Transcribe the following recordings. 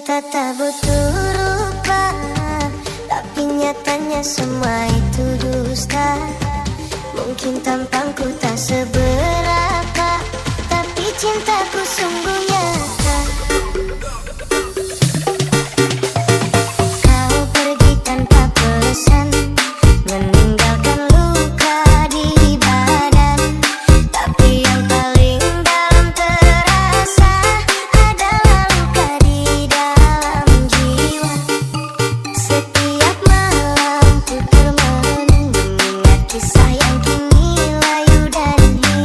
Cinta tak butuh rupa, tapi nyatanya semua itu dusta. Mungkin tampangku tak seberapa, tapi cintaku sungguh nyata. Kau pergi tanpa pesan, meninggalkan luka di badan. Tapi yang paling dalam terasa adalah luka di dalam jiwa. Setiap malam ku termenung mengingat kisah yang kini layu dan hilang.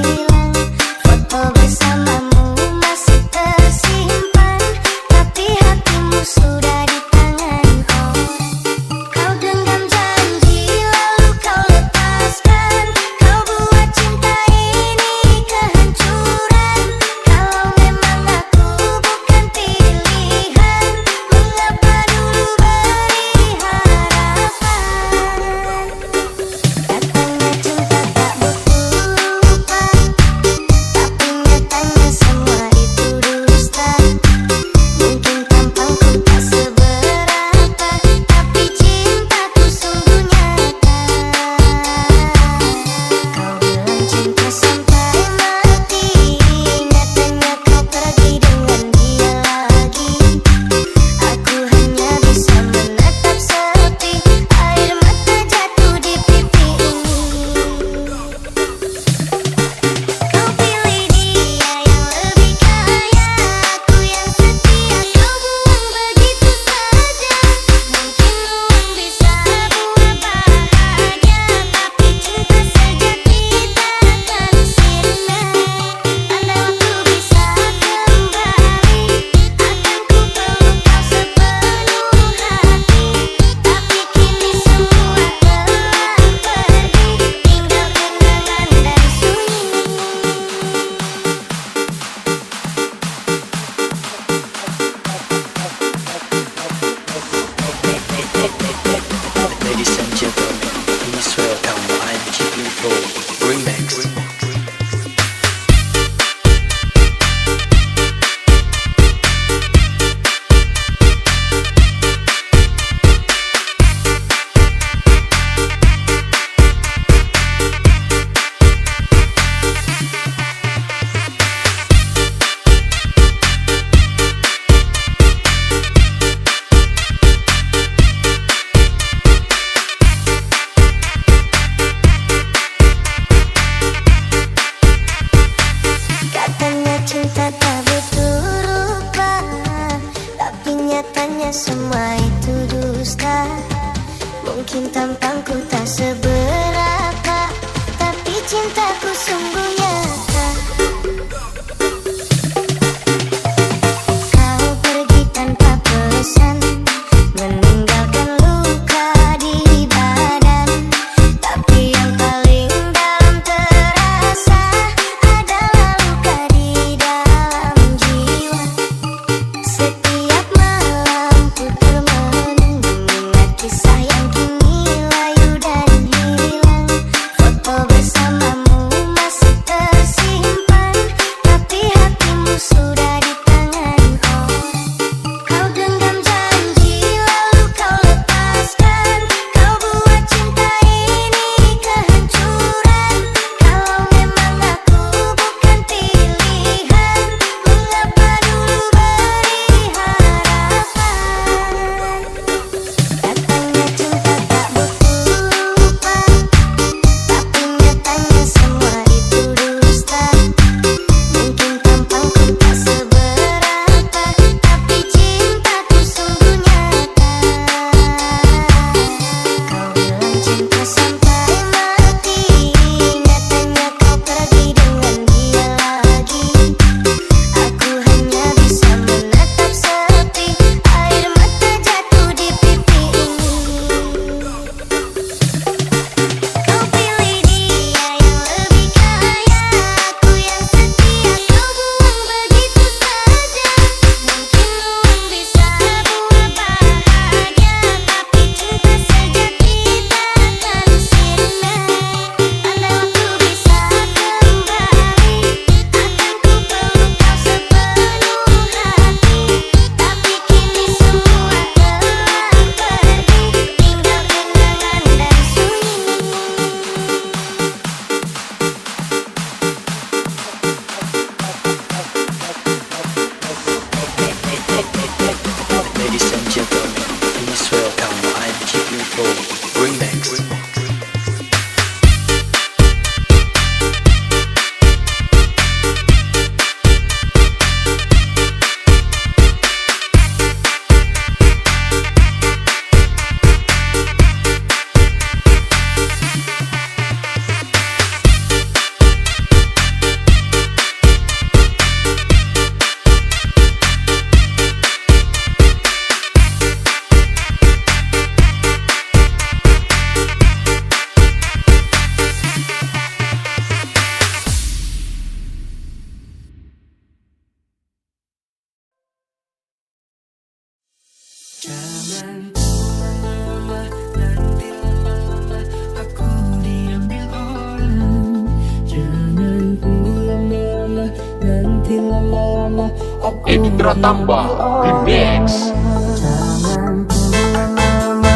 Editra Tambah Remix. Jangan tunggu lama-lama,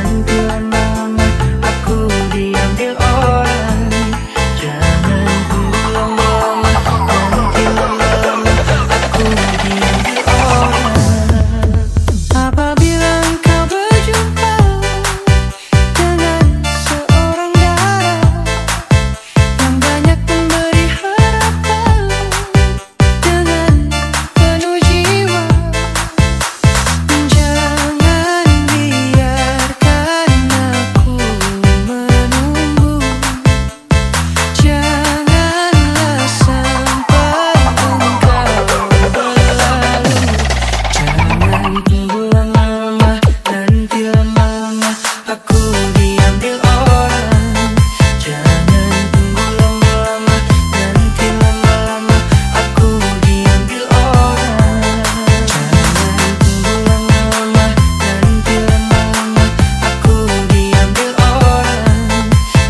nanti lama-lama aku diambil orang. Jangan tunggu lama-lama, nanti lama-lama aku diambil orang. Apabila engkau berjumpa dengan seorang darah yang banyak memberi harapan dengan penuh jiwa, jangan biarkan aku menunggu. Janganlah sampai engkau berlalu. Jangan tunggu lama-lama, nanti lama-lama aku diambil orang. Jangan tunggu lama-lama, nanti lama-lama aku diambil orang. Jangan tunggu lama-lama, nanti lama-lama aku diambil orang.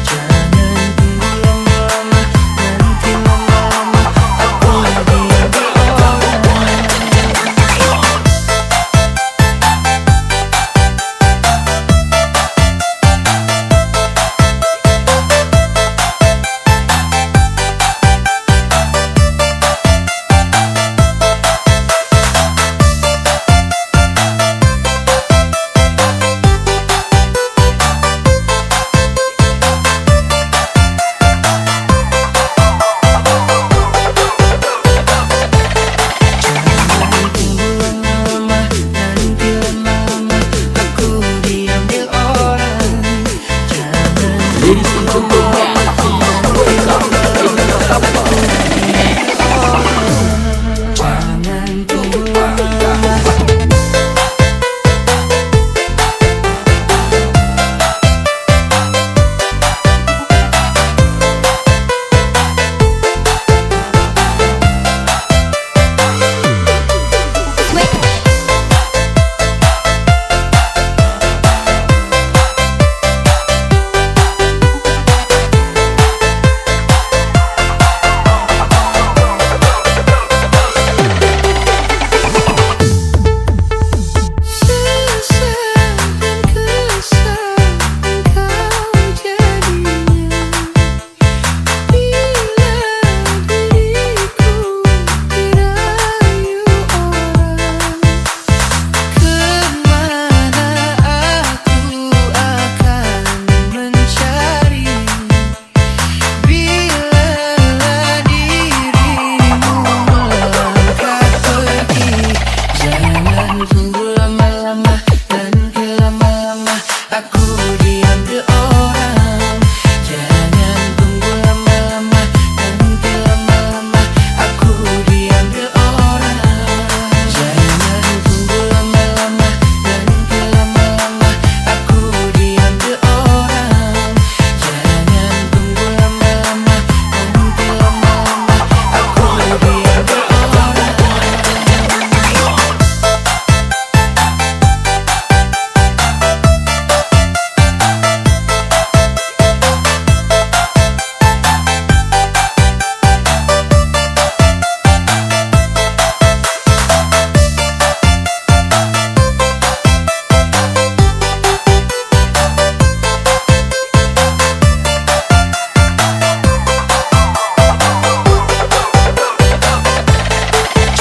Jangan tunggu lama-lama, nanti lama-lama aku diambil Ladies and gentlemen, welcome Editra Tambah Remix.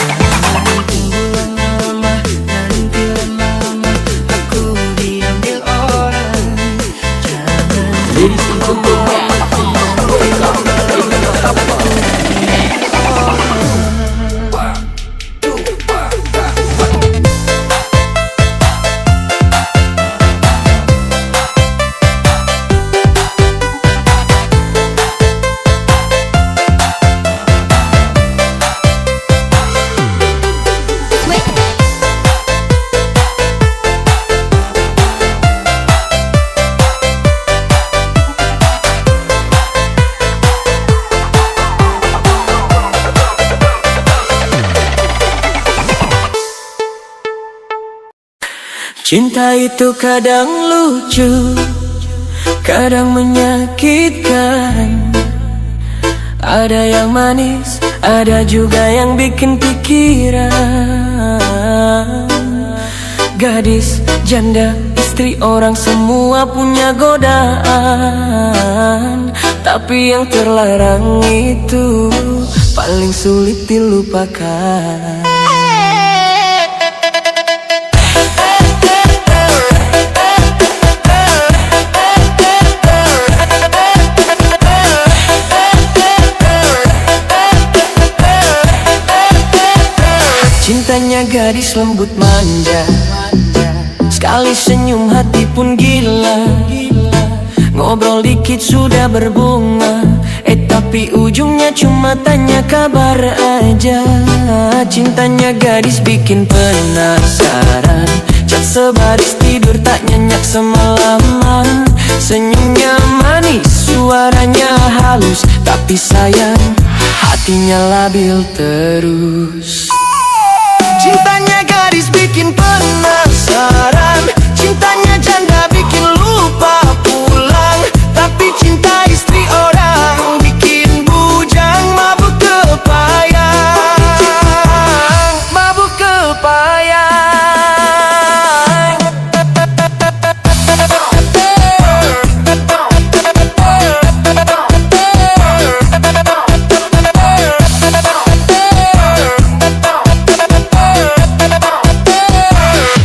Jangan tunggu lama-lama. Ladies and gentlemen, welcome Editra Tambah Remix. Cinta itu kadang lucu, kadang menyakitkan. Ada yang manis, ada juga yang bikin pikiran. Gadis, janda, istri orang semua punya godaan. Tapi yang terlarang itu paling sulit dilupakan. Cintanya gadis lembut manja, sekali senyum hati pun gila. Ngobrol dikit sudah berbunga, tapi ujungnya cuma tanya kabar aja. Cintanya gadis bikin penasaran, chat sebaris tidur tak nyenyak semalaman. Senyumnya manis, suaranya halus, tapi sayang hatinya labil terus. Cintanya gadis bikin penasaran, cintanya janda bikin lupa pulang. Tapi cinta istri orang bikin bujang, mabuk kepayang, mabuk kepayang.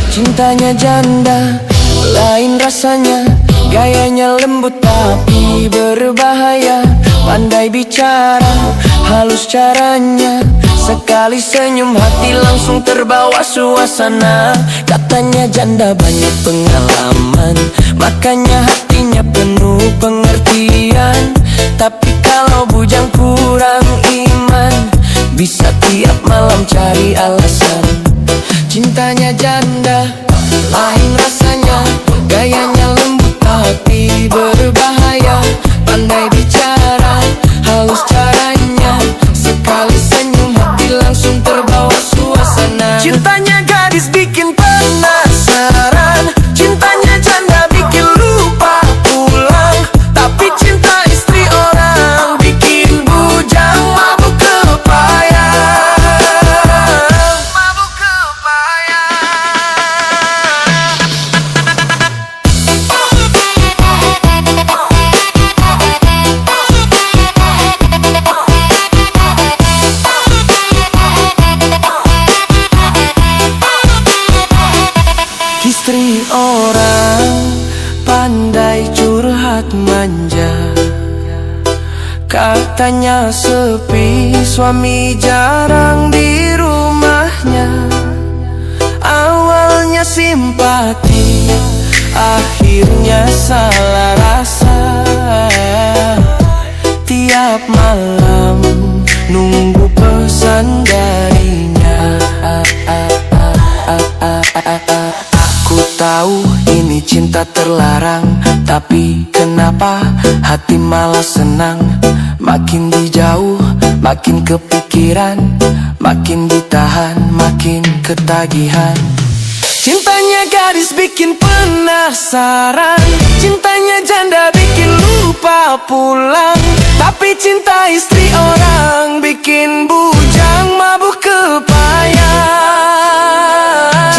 Cintanya janda, lain rasanya, gayanya lembut tapi berbahaya. Pandai bicara, halus caranya, sekali senyum hati langsung terbawa suasana. Katanya janda banyak pengalaman, makanya hatinya penuh pengertian. Tapi kalau bujang kurang iman, bisa tiap malam cari alasan. Cintanya janda, lain rasanya, gayanya lembut tapi berbahaya. Pandai bicara, halus caranya, sekali senyum hati langsung terbawa suasana. Cintanya gadis bikin penasaran, cintanya janda bikin lupa pulang. Tapi cinta istri orang bikin bujang, mabuk kepayang, mabuk kepayang. Istri orang pandai curhat manja, katanya sepi, suami jarang di rumahnya. Awalnya simpati, akhirnya salah rasa. Tiap malam nunggu pesan darinya. Aku tahu ini cinta terlarang, tapi kenapa hati malah senang? Makin dijauh, makin kepikiran, makin ditahan, makin ketagihan. Cintanya gadis bikin penasaran, cintanya janda bikin lupa pulang. Tapi cinta istri orang bikin bujang, mabuk kepayang.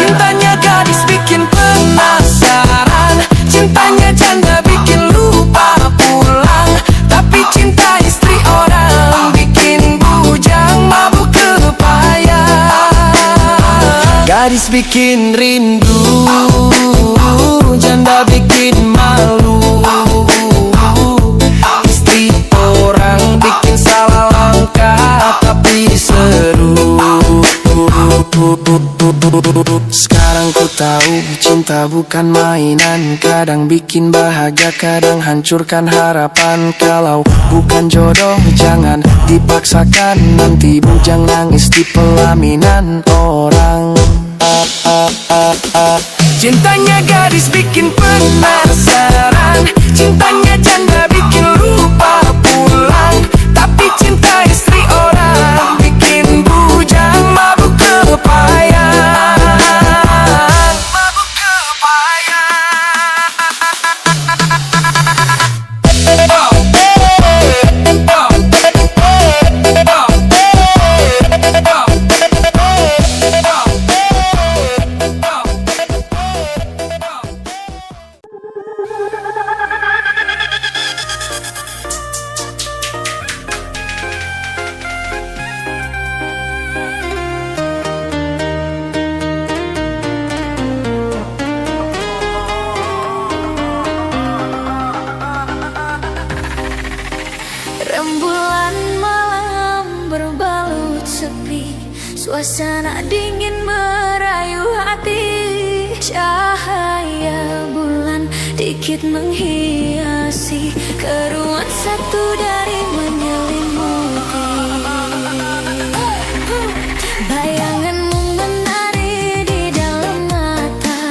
Cintanya gadis bikin penasaran, cintanya janda bikin lupa pulang. Tapi cinta istri orang bikin bujang, mabuk kepayang. Gadis bikin rindu, janda bikin malu. Istri orang bikin salah langkah tapi seru. Sekarang ku tahu cinta bukan mainan, kadang bikin bahagia, kadang hancurkan harapan. Kalau bukan jodoh jangan dipaksakan, nanti bujang nangis di pelaminan orang. Cintanya gadis bikin penasaran, cintanya janda bikin lupa pulang. Tapi cinta istri orang bikin bujang, mabuk kepayang, mabuk kepayang. sepi, suasana dingin merayu hati. Cahaya bulan dikit menghiasi keruan satu dari menyelimuti. Bayanganmu menari di dalam mata,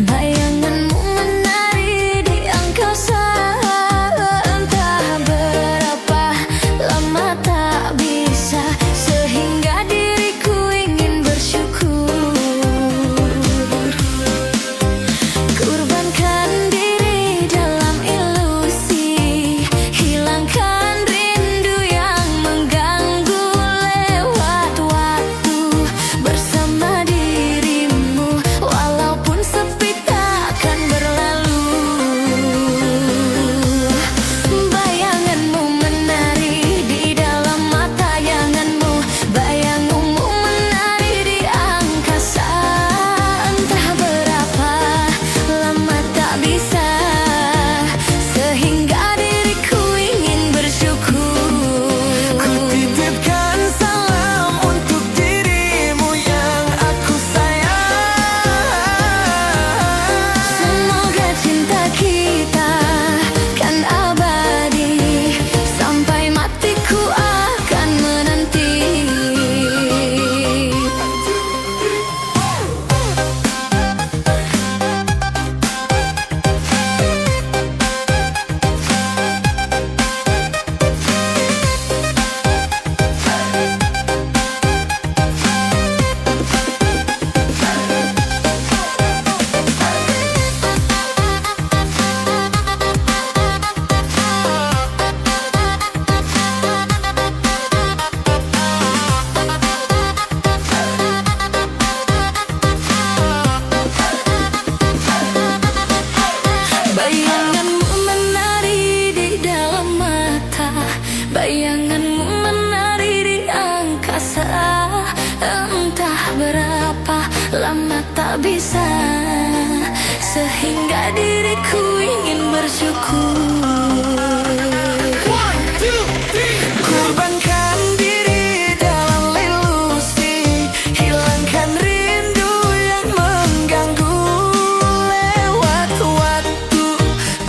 bayanganmu menari di angkasa. Entah berapa lama tak bisa, sehingga diriku ingin bersyukur. Kurbankan diri dalam ilusi, hilangkan rindu yang mengganggu. Lewat waktu bersama dirimu, walaupun sepi takkan berlalu. Bayanganmu menari di dalam mata, bayanganmu, bayanganmu menari di angkasa. Entah berapa lama tak bisa, sehingga diriku ingin bersyukur. Titipkan salam untuk dirimu yang aku sayang. Semoga cinta kita kan abadi, sampai matiku akan menanti. Bayanganmu menari di dalam mata, bayanganmu menari di angkasa. Entah berapa lama tak bisa, sehingga diriku ingin bersyukur. Kurbankan diri dalam ilusi, hilangkan rindu yang mengganggu. Lewat waktu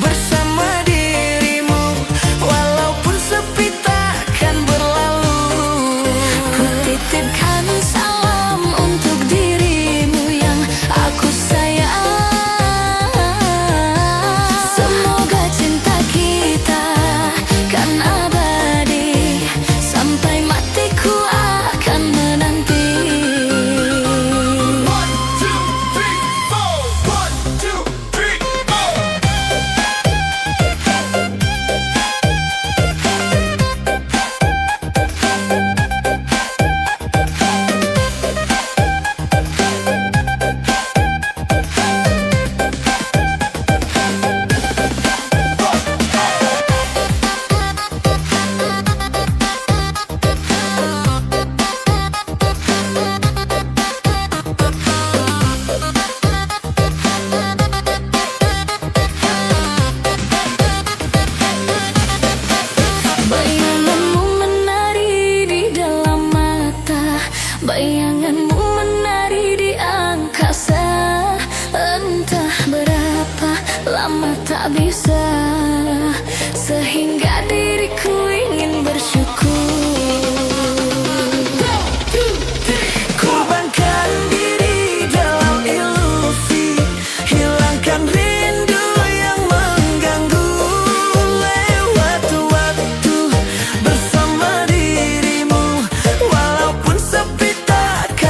bersama dirimu, walaupun sepi takkan berlalu. Kutitipkan salam untuk dirimu yang aku sayang. Semoga cinta kita kan abadi, sampai matiku akan menanti. Bayanganmu menari di dalam mata, bayanganmu menari di angkasa. Entah berapa lama tak bisa, sehingga diriku ingin bersyukur. Kurbankan diri dalam ilusi, hilangkan rindu yang mengganggu. Lewat waktu bersama dirimu, walaupun sepi takkan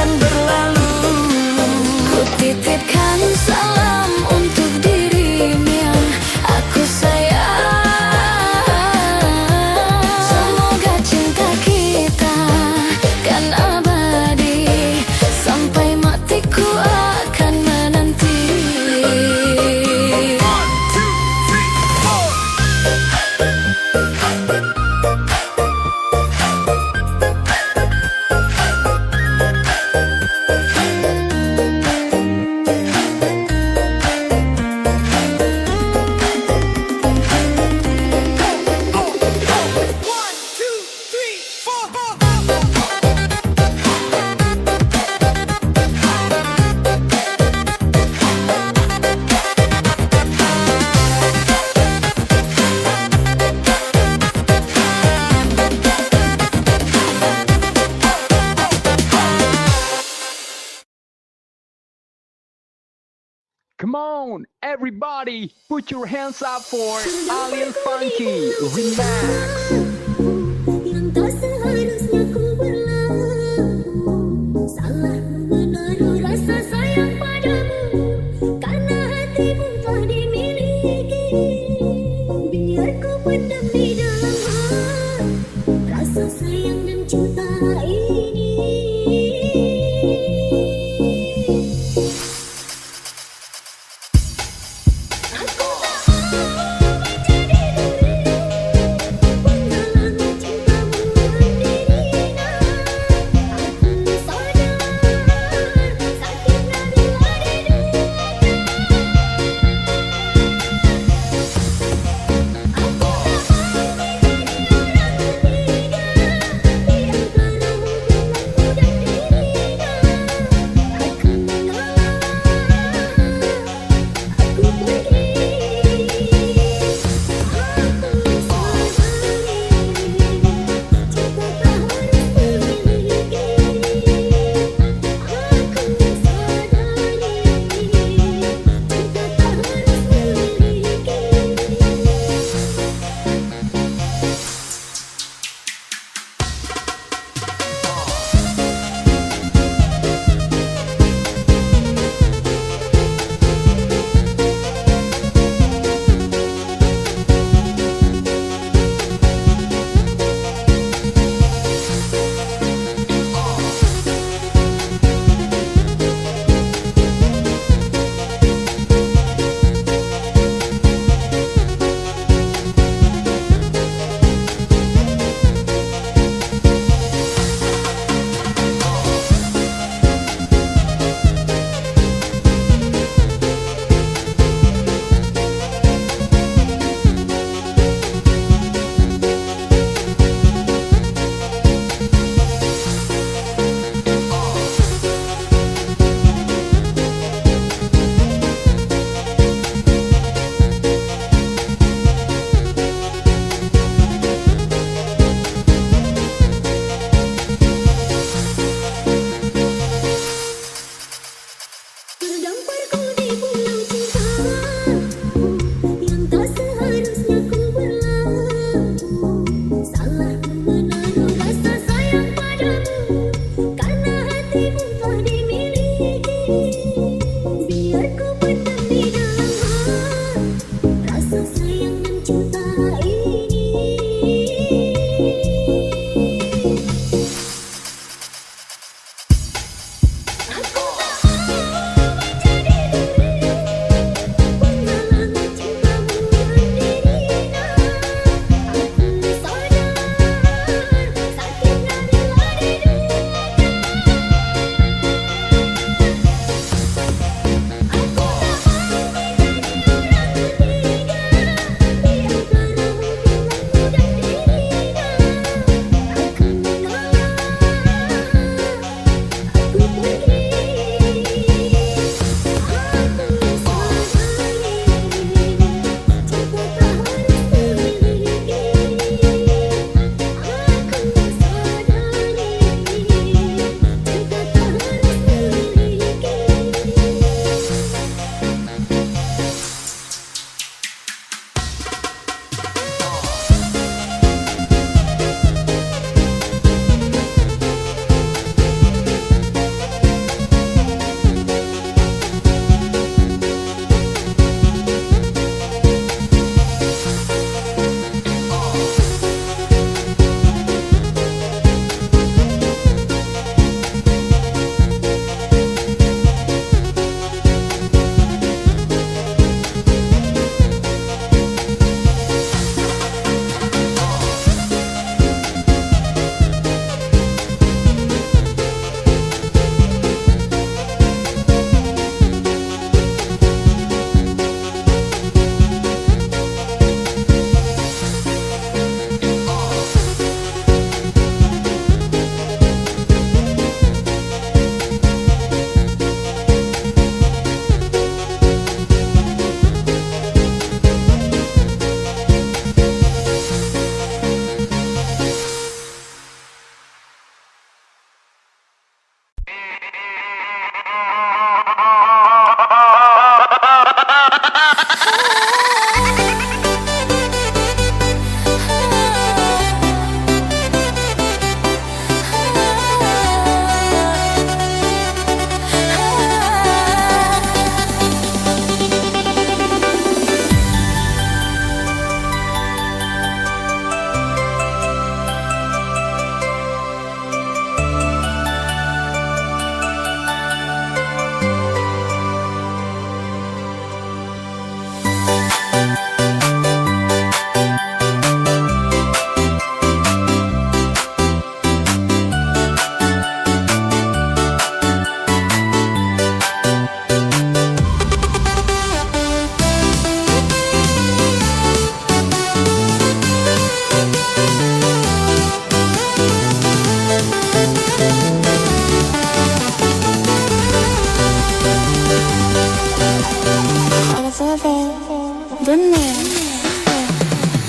Come on, everybody, put your hands up for Alien Funky Remix. Yang tak seharusnya ku berlaku, salah menaruh rasa sayang padamu, karena hatimu telah dimiliki. Biar ku pendam di dalam hati rasa sayang dan cinta ini. Aku tak mau menjadi duri, penghalang cintamu sendirinya. Aku sadar sakitnya bila diduakan. Aku tak mau menjadi orang ketiga di antara hubunganku dan dirimu.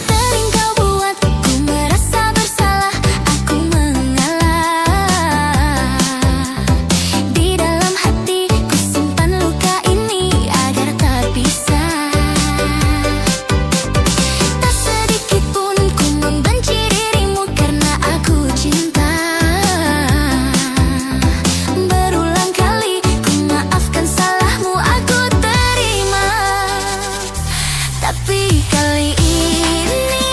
Sering kau buatku merasa bersalah, aku mengalah. Di dalam hati ku simpan luka ini agar tak bisa. Tak sedikit pun ku membenci dirimu karena aku cinta. Berulang kali ku maafkan salahmu, aku terima. Tapi kali ini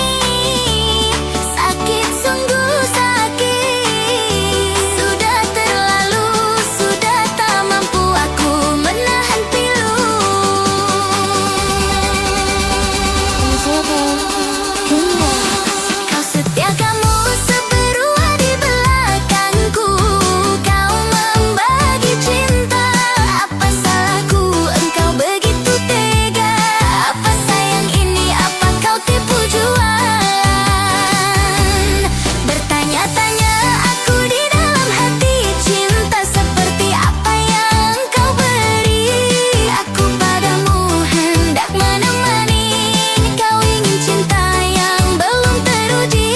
sakit, sungguh sakit. Sudah terlalu, sudah tak mampu aku menahan pilu. Kau setia, kamu seberua di belakangku. Kau membagi cinta. Apa salahku engkau begitu tega? Apa sayang ini, apa kau tipu jualan? Bertanya-tanya aku di dalam hati, cinta seperti apa yang kau beri? Aku padamu hendak menemani, kau ingin cinta yang belum teruji.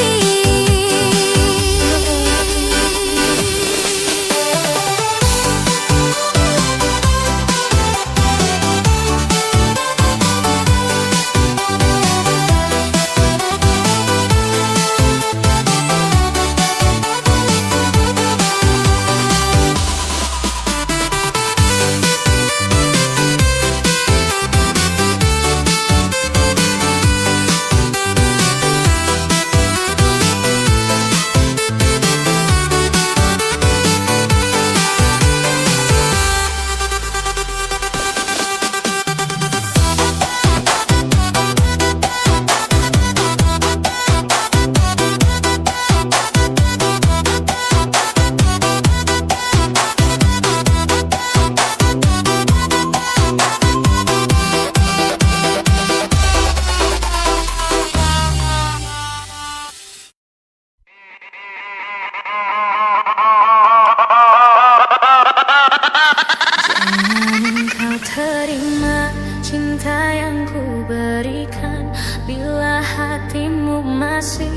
Jangan kau terima cinta yang ku berikan, bila hatimu masih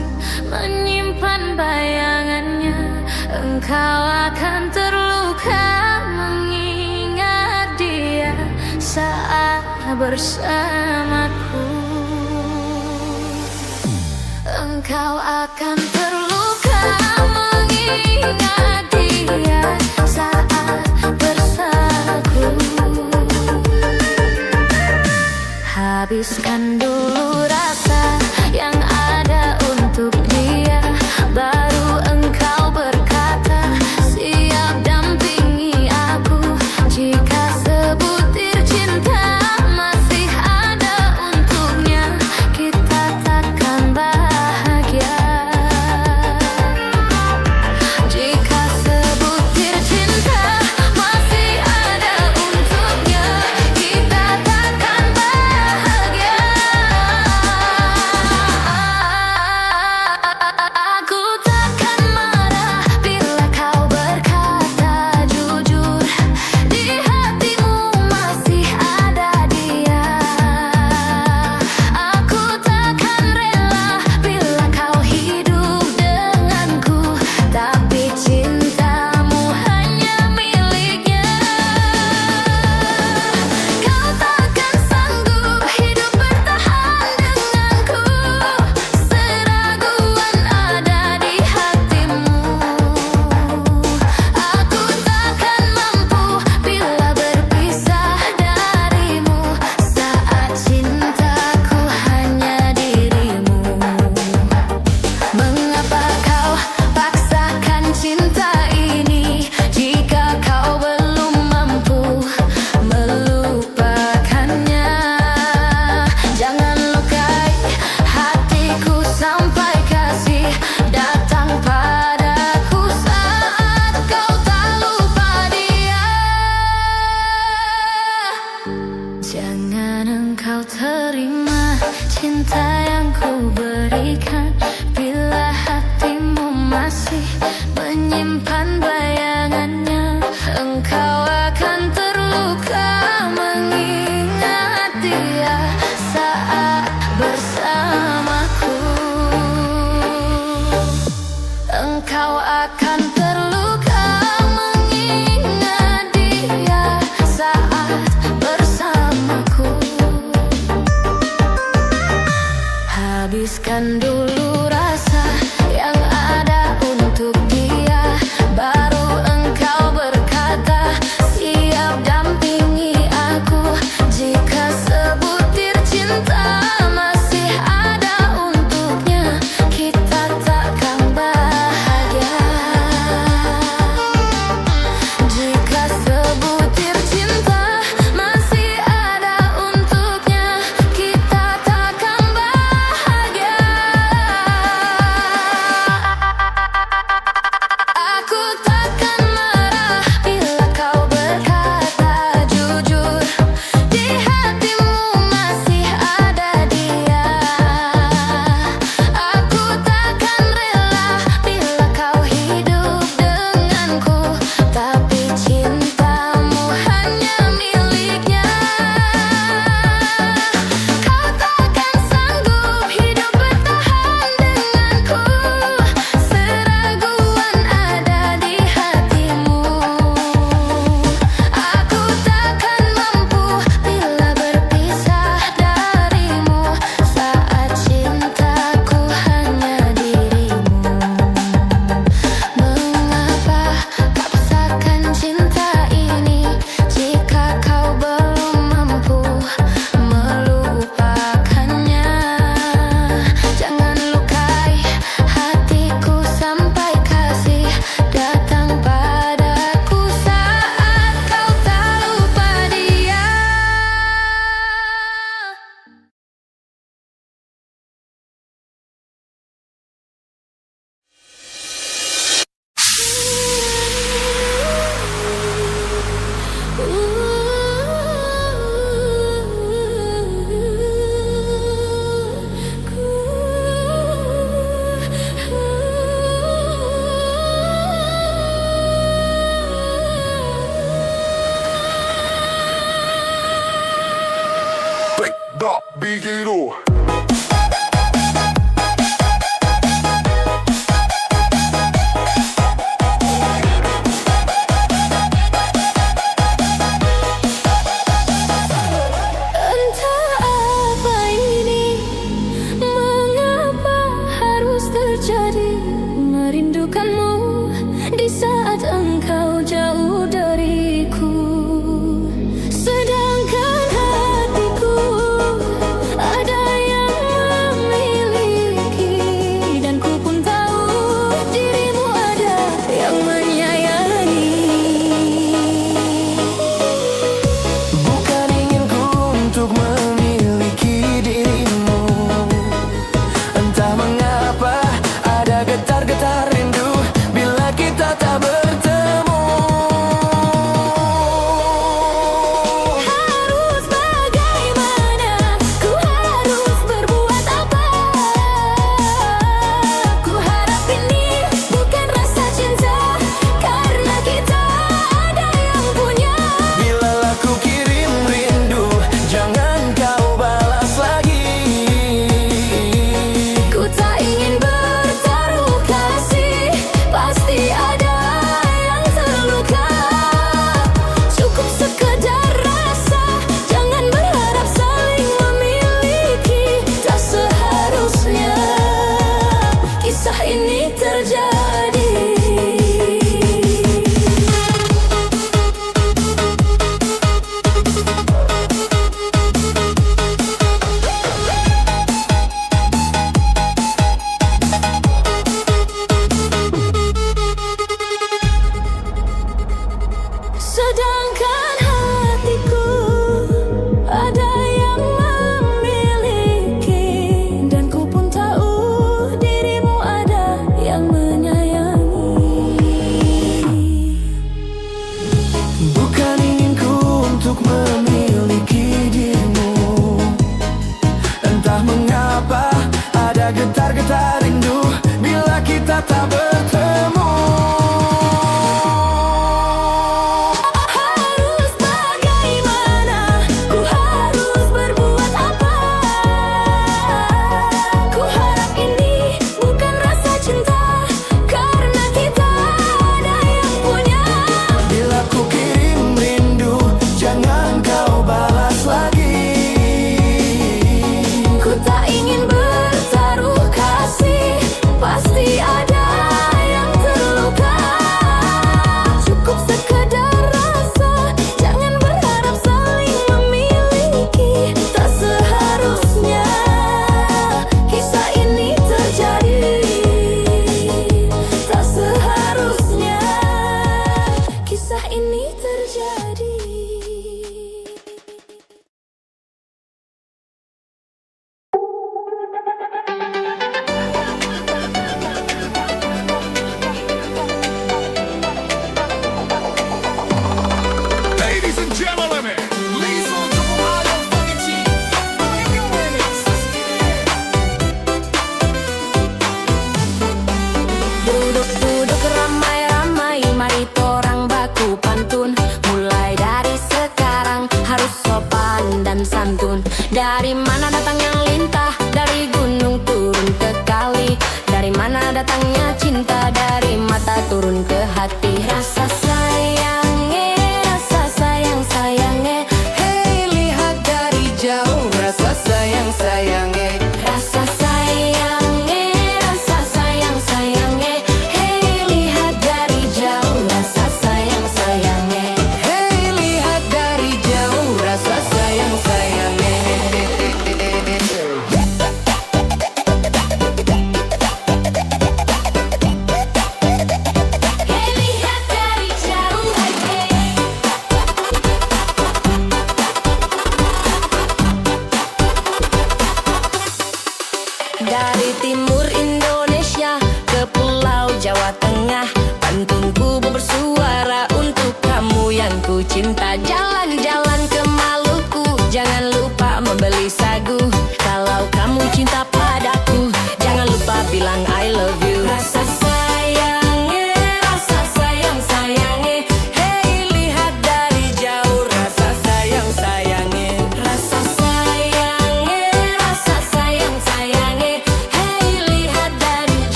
menyimpan bayangannya. Engkau akan terluka mengingat dia saat bersamaku. Engkau akan terluka mengingat dia saat bersamaku. Habiskan dulu rasa yang ada untuk dia, baru engkau berkata siap dampingi aku. Jika sebutir cinta masih ada untuknya, kita takkan bahagia. Jika simpan bayangannya. Engkau akan terluka mengingat dia saat bersamaku. Engkau akan terluka mengingat dia saat bersamaku. Habiskan dulu rasa yang ada untuk dia, baru engkau berkata siap dampingi aku. Jika sebutir cinta masih ada untuknya, kita takkan bahagia. Jika sebutir cinta masih ada untuknya, kita takkan bahagia. Aku takkan marah bila kau berkata jujur, di hatimu masih ada dia. Aku takkan rela bila kau hidup denganku, tapi cintamu hanya miliknya. Kau takkan sanggup hidup bertahan denganku, seraguan ada di hatimu. Aku takkan mampu bila berpisah darimu, saat cintaku hanya dirimu. Mengapa paksakan cinta ini jika kau belum mampu melupakannya? Jangan lukai hatiku sampai kasih datang padaku saat kau tak lupa dia. Tak begitu. Entah apa ini, mengapa harus terjadi. Merindukanmu di saat engkau jauh dariku, sedangkan hatiku ada yang memiliki, dan ku pun tahu dirimu ada yang menyayangi. Bukan inginku untuk memiliki dirimu, entah mengapa ada getar-getar rindu bila kita tak bertemu.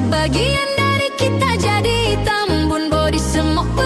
sebagian dari kita jadi tambun body semok